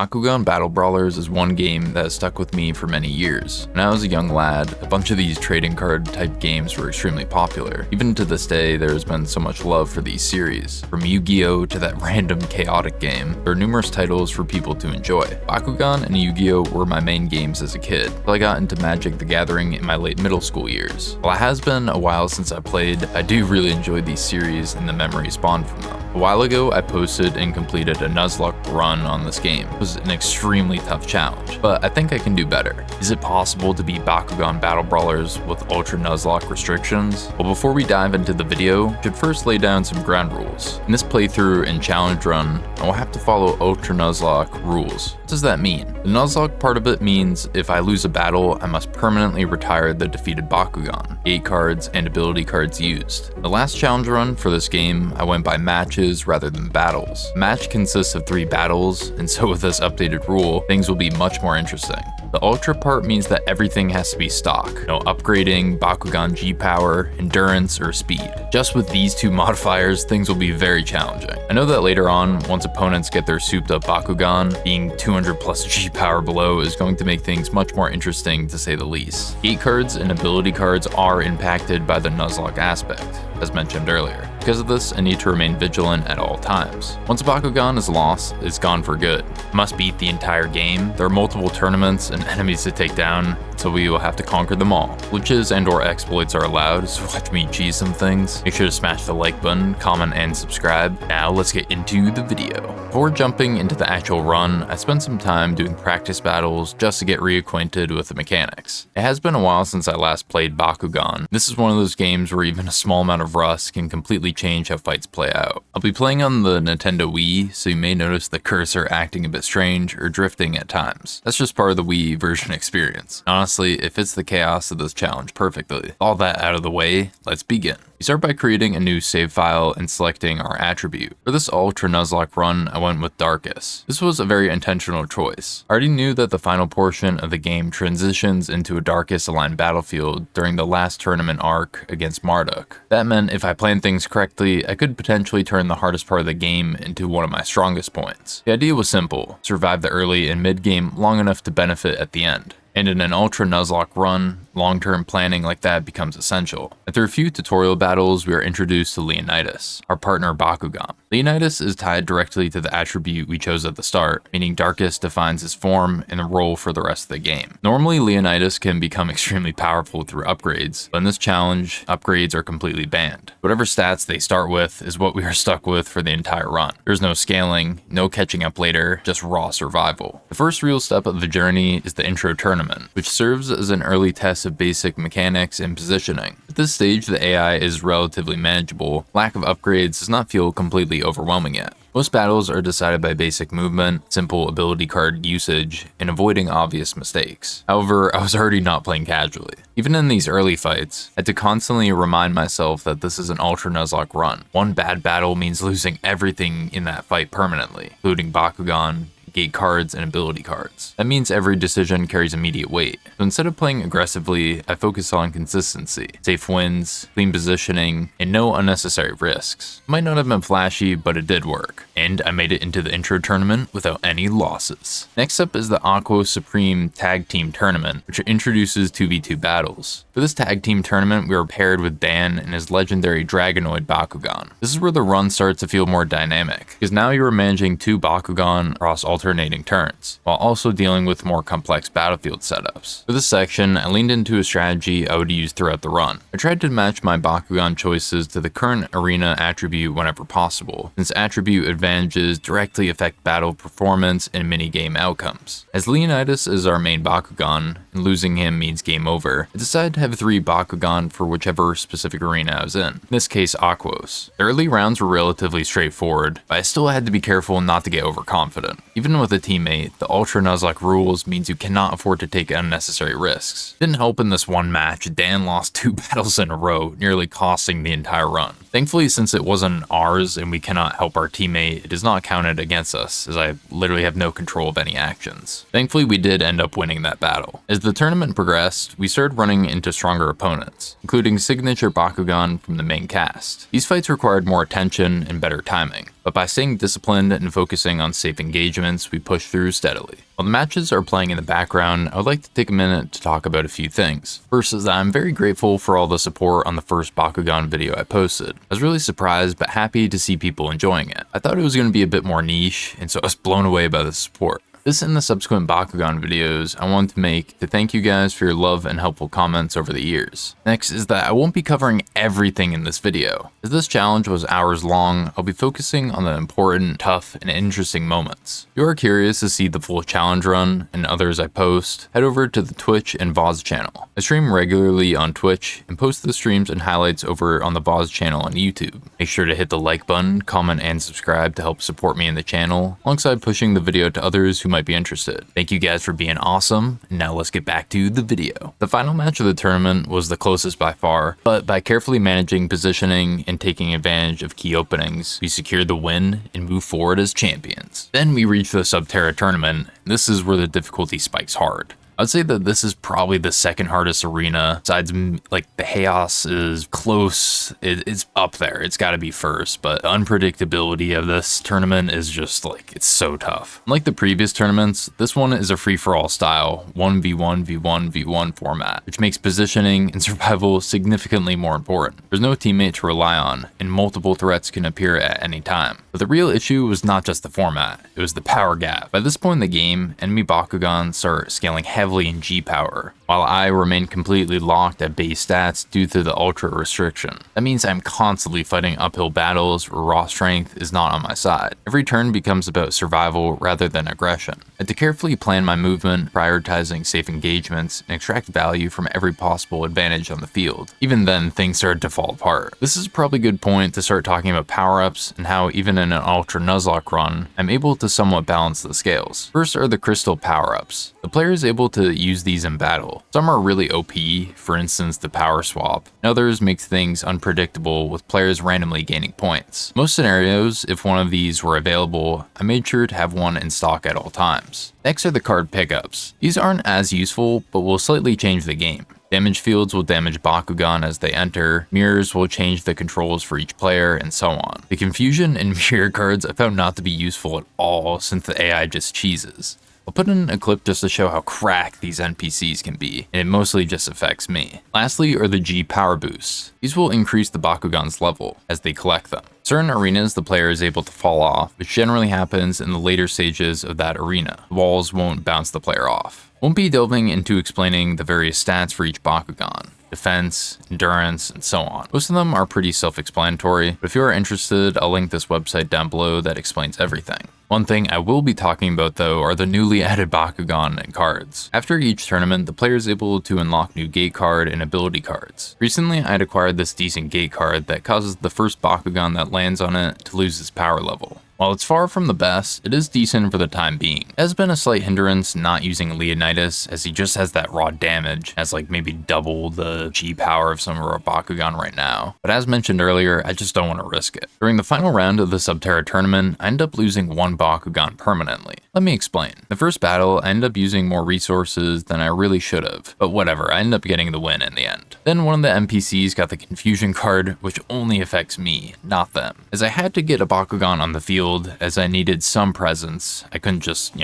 Bakugan Battle Brawlers is one game that has stuck with me for many years. When I was a young lad, a bunch of these trading card type games were extremely popular. Even to this day, there has been so much love for these series. From Yu-Gi-Oh to that random chaotic game, there are numerous titles for people to enjoy. Bakugan and Yu-Gi-Oh were my main games as a kid, until I got into Magic the Gathering in my late middle school years. While it has been a while since I played, I do really enjoy these series and the memories spawned from them. A while ago, I posted and completed a Nuzlocke Run on this game. It was an extremely tough challenge, but I think I can do better. Is it possible to beat Bakugan Battle Brawlers with Ultra-Nuzlocke restrictions? Well, before we dive into the video, I should first lay down some ground rules. In this playthrough and challenge run, I will have to follow Ultra-Nuzlocke rules. What does that mean? The Nuzlocke part of it means if I lose a battle, I must permanently retire the defeated Bakugan, gate cards, and ability cards used. The last challenge run for this game, I went by matches rather than battles. A match consists of 3 battles, and so with this updated rule, things will be much more interesting. The Ultra part means that everything has to be stock. No upgrading, Bakugan G-Power, endurance, or speed. Just with these 2 modifiers, things will be very challenging. I know that later on, once opponents get their souped up Bakugan, being 200 plus G-Power below is going to make things much more interesting to say the least. Gate cards and ability cards are impacted by the Nuzlocke aspect, as mentioned earlier. Because of this, I need to remain vigilant at all times. Once a Bakugan is lost, it's gone for good. I must beat the entire game. There are multiple tournaments and enemies to take down, so we will have to conquer them all. Glitches and or exploits are allowed, so watch me cheese some things. Make sure to smash the like button, comment, and subscribe. Now let's get into the video. Before jumping into the actual run, I spent some time doing practice battles just to get reacquainted with the mechanics. It has been a while since I last played Bakugan. This is one of those games where even a small amount of rust can completely change how fights play out. I'll be playing on the Nintendo Wii, so you may notice the cursor acting a bit strange or drifting at times. That's just part of the Wii version experience. Honestly, it fits the chaos of this challenge perfectly. With all that out of the way, let's begin. We start by creating a new save file and selecting our attribute. For this Ultra-Nuzlocke run, I went with Darkest. This was a very intentional choice. I already knew that the final portion of the game transitions into a Darkest aligned battlefield during the last tournament arc against Marduk. That meant if I planned things correctly, I could potentially turn the hardest part of the game into one of my strongest points. The idea was simple: survive the early and mid game long enough to benefit at the end. And in an Ultra-Nuzlocke run, long-term planning like that becomes essential. After a few tutorial battles, we are introduced to Leonidas, our partner Bakugan. Leonidas is tied directly to the attribute we chose at the start, meaning Darkest defines his form and the role for the rest of the game. Normally, Leonidas can become extremely powerful through upgrades, but in this challenge, upgrades are completely banned. Whatever stats they start with is what we are stuck with for the entire run. There's no scaling, no catching up later, just raw survival. The first real step of the journey is the intro tournament, which serves as an early test of basic mechanics and positioning. At this stage, the AI is relatively manageable. Lack of upgrades does not feel completely overwhelming yet. Most battles are decided by basic movement, simple ability card usage, and avoiding obvious mistakes. However, I was already not playing casually. Even in these early fights, I had to constantly remind myself that this is an Ultra-Nuzlocke run. One bad battle means losing everything in that fight permanently, including Bakugan, gate cards, and ability cards. That means every decision carries immediate weight. So instead of playing aggressively, I focus on consistency, safe wins, clean positioning, and no unnecessary risks. It might not have been flashy, but it did work. And I made it into the intro tournament without any losses. Next up is the Aqua Supreme Tag Team Tournament, which introduces 2v2 battles. For this tag team tournament, we were paired with Dan and his legendary Dragonoid Bakugan. This is where the run starts to feel more dynamic, because now you are managing 2 Bakugan across alternating turns, while also dealing with more complex battlefield setups. For this section, I leaned into a strategy I would use throughout the run. I tried to match my Bakugan choices to the current arena attribute whenever possible, since attribute advantages directly affect battle performance and minigame outcomes. As Leonidas is our main Bakugan, and losing him means game over, I decided to have 3 Bakugan for whichever specific arena I was in this case Aquos. The early rounds were relatively straightforward, but I still had to be careful not to get overconfident. Even with a teammate, the Ultra-Nuzlocke rules means you cannot afford to take unnecessary risks. Didn't help in this one match, Dan lost 2 battles in a row, nearly costing the entire run. Thankfully, since it wasn't ours and we cannot help our teammate, it is not counted against us, as I literally have no control of any actions. Thankfully, we did end up winning that battle. As As the tournament progressed, we started running into stronger opponents, including signature Bakugan from the main cast. These fights required more attention and better timing, but by staying disciplined and focusing on safe engagements, we pushed through steadily. While the matches are playing in the background, I would like to take a minute to talk about a few things. First is that I'm very grateful for all the support on the first Bakugan video I posted. I was really surprised but happy to see people enjoying it. I thought it was going to be a bit more niche, and so I was blown away by the support. This and the subsequent Bakugan videos I wanted to make to thank you guys for your love and helpful comments over the years. Next is that I won't be covering everything in this video. As this challenge was hours long, I'll be focusing on the important, tough, and interesting moments. If you are curious to see the full challenge run and others I post, head over to the Twitch and Voz channel. I stream regularly on Twitch and post the streams and highlights over on the Voz channel on YouTube. Make sure to hit the like button, comment, and subscribe to help support me in the channel, alongside pushing the video to others who might be interested. Thank you guys for being awesome, and now let's get back to the video. The final match of the tournament was the closest by far, but by carefully managing positioning and taking advantage of key openings, we secured the win and moved forward as champions. Then we reached the Subterra tournament, and this is where the difficulty spikes hard. I'd say that this is probably the second hardest arena, besides like the chaos is close, it's up there, it's gotta be first, but the unpredictability of this tournament is just like, it's so tough. Unlike the previous tournaments, this one is a free-for-all style 1v1v1v1 format, which makes positioning and survival significantly more important. There's no teammate to rely on, and multiple threats can appear at any time. But the real issue was not just the format, it was the power gap. By this point in the game, enemy Bakugan start scaling heavily in G power, while I remain completely locked at base stats due to the ultra restriction. That means I'm constantly fighting uphill battles where raw strength is not on my side. Every turn becomes about survival rather than aggression. I had to carefully plan my movement, prioritizing safe engagements, and extract value from every possible advantage on the field. Even then, things started to fall apart. This is probably a good point to start talking about power-ups and how even in an Ultra-Nuzlocke run, I'm able to somewhat balance the scales. First are the crystal power-ups. The player is able to use these in battle. Some are really OP, for instance the power swap, and others make things unpredictable with players randomly gaining points. Most scenarios, if one of these were available, I made sure to have one in stock at all times. Next are the card pickups. These aren't as useful, but will slightly change the game. Damage fields will damage Bakugan as they enter, mirrors will change the controls for each player, and so on. The confusion in mirror cards I found not to be useful at all since the AI just cheeses. I'll put in a clip just to show how cracked these NPCs can be, and it mostly just affects me. Lastly are the G power boosts. These will increase the Bakugan's level as they collect them. Certain arenas the player is able to fall off, which generally happens in the later stages of that arena. The walls won't bounce the player off. Won't be delving into explaining the various stats for each Bakugan. Defense, endurance, and so on. Most of them are pretty self-explanatory, but if you are interested, I'll link this website down below that explains everything. One thing I will be talking about though are the newly added Bakugan and cards. After each tournament, the player is able to unlock new gate card and ability cards. Recently, I had acquired this decent gate card that causes the first Bakugan that lands on it to lose its power level. While it's far from the best, it is decent for the time being. It has been a slight hindrance not using Leonidas, as he just has that raw damage, has like maybe double the G power of some of our Bakugan right now. But as mentioned earlier, I just don't want to risk it. During the final round of the Subterra tournament, I ended up losing one Bakugan permanently. Let me explain. The first battle, I ended up using more resources than I really should have, but whatever, I ended up getting the win in the end. Then one of the NPCs got the confusion card, which only affects me, not them. As I had to get a Bakugan on the field, as I needed some presence, I couldn't just,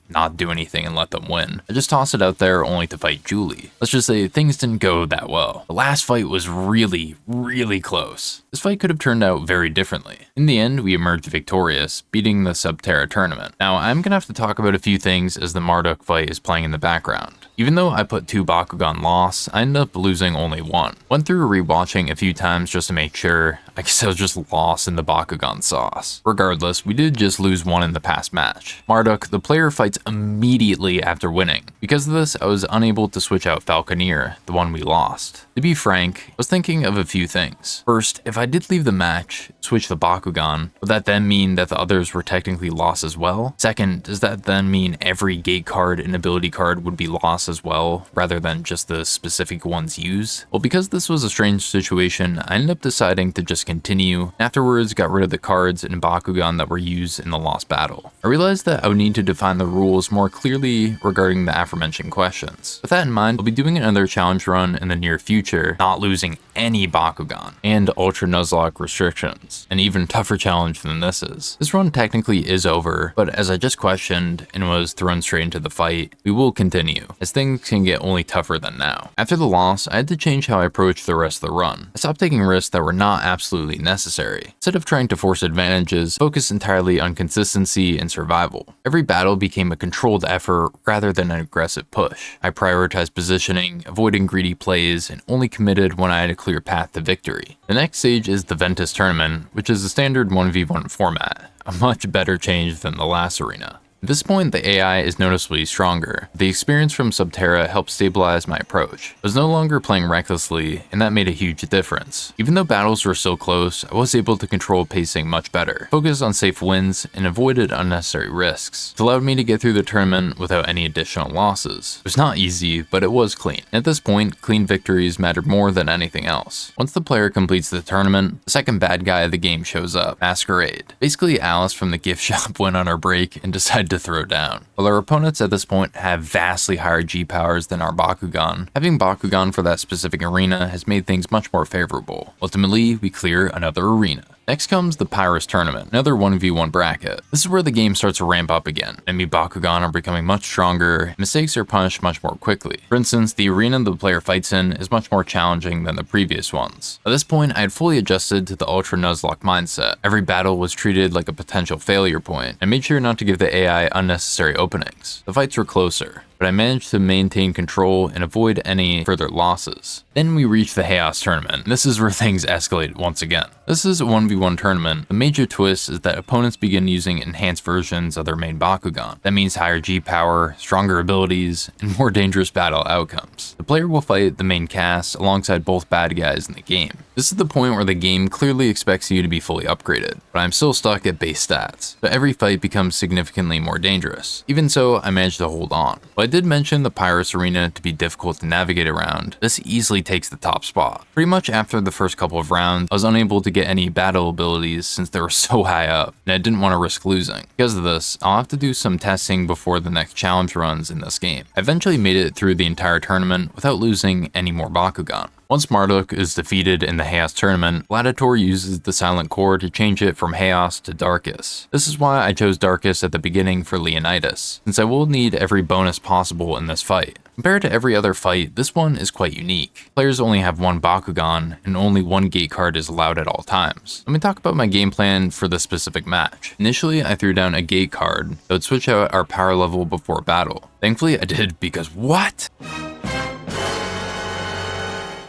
not do anything and let them win. I just tossed it out there only to fight Julie. Let's just say things didn't go that well. The last fight was really, really close. This fight could have turned out very differently. In the end, we emerged victorious, beating the Subterra tournament. Now, I'm gonna have to talk about a few things as the Marduk fight is playing in the background. Even though I put 2 Bakugan loss, I ended up losing only 1. Went through rewatching a few times just to make sure. I guess I was just lost in the Bakugan sauce. Regardless, we did just lose 1 in the past match. Marduk, the player, fights immediately after winning. Because of this, I was unable to switch out Falconeer, the one we lost. To be frank, I was thinking of a few things. First, if I did leave the match, switch the Bakugan, would that then mean that the others were technically lost as well? Second, does that then mean every gate card and ability card would be lost as well, rather than just the specific ones used? Well, because this was a strange situation, I ended up deciding to just continue, and afterwards got rid of the cards and Bakugan that were used in the lost battle. I realized that I would need to define the rules rules more clearly regarding the aforementioned questions. With that in mind, I'll be doing another challenge run in the near future, not losing any Bakugan, and Ultra-Nuzlocke restrictions. An even tougher challenge than this is. This run technically is over, but as I just questioned and was thrown straight into the fight, we will continue, as things can get only tougher than now. After the loss, I had to change how I approached the rest of the run. I stopped taking risks that were not absolutely necessary. Instead of trying to force advantages, focus entirely on consistency and survival. Every battle became a controlled effort rather than an aggressive push. I prioritized positioning, avoiding greedy plays, and only committed when I had a clear path to victory. The next stage is the Ventus Tournament, which is a standard 1v1 format, a much better change than the last arena. At this point, the AI is noticeably stronger. The experience from Subterra helped stabilize my approach. I was no longer playing recklessly, and that made a huge difference. Even though battles were so close, I was able to control pacing much better, focus on safe wins, and avoided unnecessary risks. It allowed me to get through the tournament without any additional losses. It was not easy, but it was clean. At this point, clean victories mattered more than anything else. Once the player completes the tournament, the second bad guy of the game shows up, Masquerade. Basically, Alice from the gift shop went on her break and decided to throw down. While our opponents at this point have vastly higher G powers than our Bakugan, having Bakugan for that specific arena has made things much more favorable. Ultimately, we clear another arena. Next comes the Pyrus Tournament, another 1v1 bracket. This is where the game starts to ramp up again. Enemy Bakugan are becoming much stronger, and mistakes are punished much more quickly. For instance, the arena the player fights in is much more challenging than the previous ones. At this point, I had fully adjusted to the Ultra-Nuzlocke mindset. Every battle was treated like a potential failure point, and made sure not to give the AI unnecessary openings. The fights were closer, but I managed to maintain control and avoid any further losses. Then we reached the Chaos Tournament. This is where things escalate once again. This is a 1v1 tournament. The major twist is that opponents begin using enhanced versions of their main Bakugan. That means higher G power, stronger abilities, and more dangerous battle outcomes. The player will fight the main cast alongside both bad guys in the game. This is the point where the game clearly expects you to be fully upgraded, but I'm still stuck at base stats, so every fight becomes significantly more dangerous. Even so, I managed to hold on. While I did mention the Pyrus Arena to be difficult to navigate around, this easily takes the top spot. Pretty much after the first couple of rounds, I was unable to get any battle abilities since they were so high up, and I didn't want to risk losing. Because of this, I'll have to do some testing before the next challenge runs in this game. I eventually made it through the entire tournament without losing any more Bakugan. Once Marduk is defeated in the Chaos Tournament, Gladiator uses the Silent Core to change it from Chaos to Darkus. This is why I chose Darkus at the beginning for Leonidas, since I will need every bonus possible in this fight. Compared to every other fight, this one is quite unique. Players only have one Bakugan, and only one gate card is allowed at all times. Let me talk about my game plan for this specific match. Initially, I threw down a gate card that would switch out our power level before battle. Thankfully, I did because what?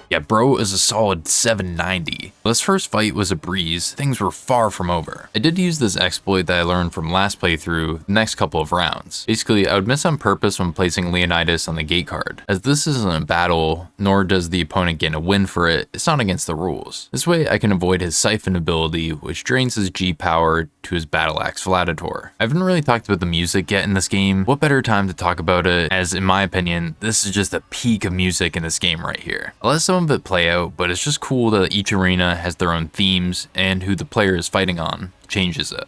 Yeah, bro is a solid 790. This first fight was a breeze, things were far from over. I did use this exploit that I learned from last playthrough the next couple of rounds. Basically, I would miss on purpose when placing Leonidas on the gate card. As this isn't a battle, nor does the opponent gain a win for it, it's not against the rules. This way I can avoid his Siphon ability, which drains his G power to his Battle Axe Gladiator. I haven't really talked about the music yet in this game. What better time to talk about it, as in my opinion, this is just a peak of music in this game right here. I'll let some of it play out, but it's just cool that each arena has their own themes, and who the player is fighting on changes it.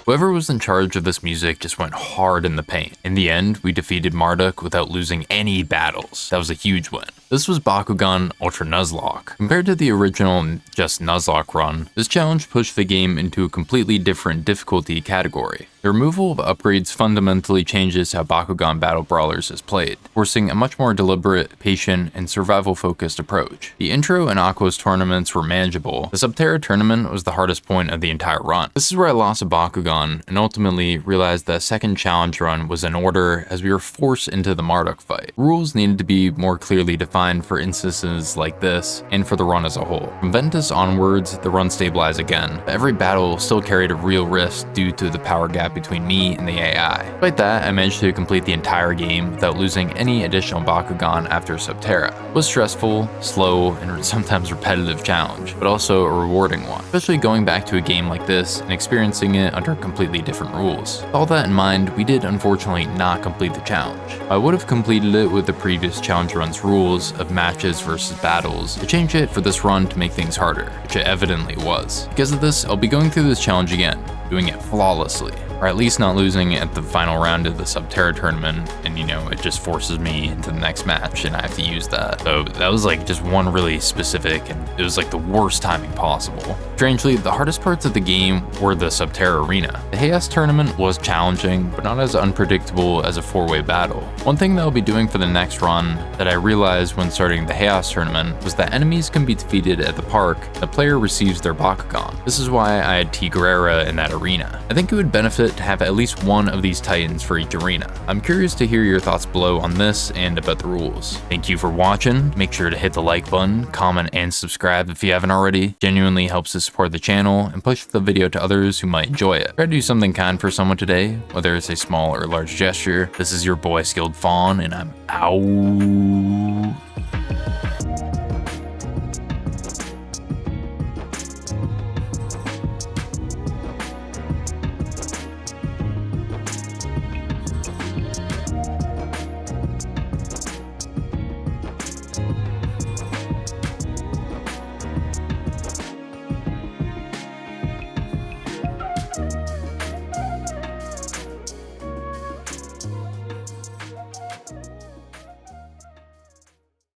Whoever was in charge of this music just went hard in the paint. In the end, we defeated Marduk without losing any battles. That was a huge win. This was Bakugan Ultra-Nuzlocke. Compared to the original just Nuzlocke Run, this challenge pushed the game into a completely different difficulty category. The removal of upgrades fundamentally changes how Bakugan Battle Brawlers is played, forcing a much more deliberate, patient, and survival-focused approach. The intro and Aqua's tournaments were manageable. The Subterra tournament was the hardest point of the entire run. This is where I lost a Bakugan and ultimately realized that a second challenge run was in order as we were forced into the Marduk fight. Rules needed to be more clearly defined find for instances like this and for the run as a whole. From Ventus onwards, the run stabilized again, but every battle still carried a real risk due to the power gap between me and the AI. Despite that, I managed to complete the entire game without losing any additional Bakugan after Subterra. It was stressful, slow, and sometimes repetitive challenge, but also a rewarding one, especially going back to a game like this and experiencing it under completely different rules. With all that in mind, we did unfortunately not complete the challenge. I would have completed it with the previous challenge run's rules of matches versus battles to change it for this run to make things harder, which it evidently was. Because of this, I'll be going through this challenge again, doing it flawlessly, or at least not losing at the final round of the Subterra tournament, and it just forces me into the next match and I have to use that. So that was like just one really specific, and it was like the worst timing possible. Strangely, the hardest parts of the game were the Subterra arena. The Chaos tournament was challenging, but not as unpredictable as a 4-way battle. One thing that I'll be doing for the next run that I realized when starting the Chaos tournament was that enemies can be defeated at the park, the player receives their Bakugan. This is why I had Geographer in that arena. I think it would benefit to have at least one of these titans for each arena. I'm curious to hear your thoughts below on this and about the rules. Thank you for watching. Make sure to hit the like button, comment, and subscribe if you haven't already. It genuinely helps to support the channel and push the video to others who might enjoy it. Try to do something kind for someone today, whether it's a small or large gesture. This is your boy Skilled Fawn, and I'm out.